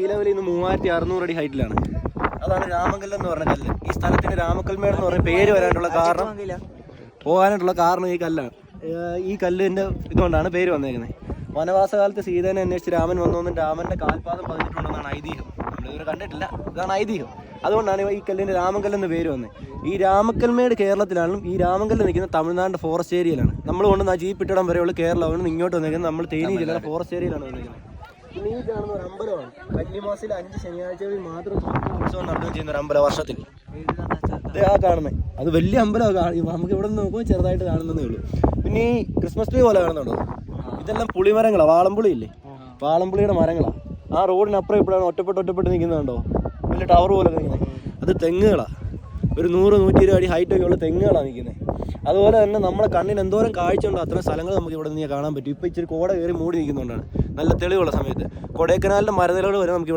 ഈ ലെവലിൽ നിന്ന് 3600 അടി ഹൈറ്റിലാണ്. അതാണ് രാമങ്കല്ല് എന്ന് പറഞ്ഞ കല്ല്. ഈ സ്ഥലത്തിന് രാമക്കൽമേട് എന്ന് പറഞ്ഞ പേര് വരാനുള്ള കാരണം ഈ കല്ലാണ്. ഈ കല്ലിൻ്റെ ഇതുകൊണ്ടാണ് പേര് വന്നേക്കുന്നത്. വനവാസകാലത്ത് സീതേനെ അന്വേഷിച്ച് രാമൻ വന്നൊന്നും രാമൻ്റെ കാൽപാദം പതിഞ്ഞിട്ടുണ്ടെന്നാണ് ഐതിഹ്യം. നമ്മളിതുവരെ കണ്ടിട്ടില്ല, ഇതാണ് ഐതിഹ്യം. അതുകൊണ്ടാണ് ഈ കല്ലിന് രാമങ്കല്ലെന്ന് പേര് വന്നത്. ഈ രാമക്കൽമേട് കേരളത്തിലാണെങ്കിലും ഈ രാമങ്കല്ല് നിൽക്കുന്നത് തമിഴ്നാടിൻ്റെ ഫോറസ്റ്റ് ഏരിയയിലാണ്. നമ്മൾ കൊണ്ടുവന്ന ജീപ്പിട്ടിടം വരെയുള്ള കേരളമാണ് ഇങ്ങോട്ട് വന്നിരിക്കുന്നത്. നമ്മൾ തേനി ജില്ലയുടെ ഫോറസ്റ്റ് ഏരിയയിലാണ് വന്നിരിക്കുന്നത്. പിന്നെ ഈ കാണുന്ന ഒരു അമ്പലമാണ്. കന്നിമാസത്തിൽ 5 ശനിയാഴ്ചകളിൽ മാത്രം ഉത്സവം നടത്തുകയും ചെയ്യുന്ന ഒരു അമ്പലം വർഷത്തിൽ. ആ കാണുന്നത് അത് വലിയ അമ്പലമാണ്. നമുക്ക് ഇവിടെ നിന്ന് നോക്കുമ്പോൾ ചെറുതായിട്ട് കാണുന്നതേ ഉള്ളൂ. പിന്നെ ഈ ക്രിസ്മസ് ട്രീ പോലെ കാണുന്നുണ്ടോ? ഇതെല്ലാം പുളിമരങ്ങളാണ്. വാളംപുളി ഇല്ലേ, വാളംപുളിയുടെ മരങ്ങളാണ്. ആ റോഡിനപ്പുറം ഇപ്പോഴാണ് ഒറ്റപ്പെട്ട് നിൽക്കുന്നുണ്ടോ, വലിയ ടവർ പോലെ നിൽക്കുന്നത്. അത് തെങ്ങുകളാണ്. ഒരു 100-120 അടി ഹൈറ്റൊക്കെ ഉള്ള തെങ്ങുകളാണ് നിൽക്കുന്നത്. അതുപോലെ തന്നെ നമ്മുടെ കണ്ണിന് എന്തോരം കാഴ്ച ഉണ്ടോ അത്രയും സ്ഥലങ്ങൾ നമുക്ക് ഇവിടെ നിന്ന് കാണാൻ പറ്റും. ഇപ്പോൾ ഇച്ചിരി കോട കയറി മൂടി നിൽക്കുന്നുകൊണ്ടാണ്. നല്ല തെളിവുള്ള സമയത്ത് കൊടൈക്കനാലിൻ്റെ മരനിലകൾ വരെ നമുക്ക്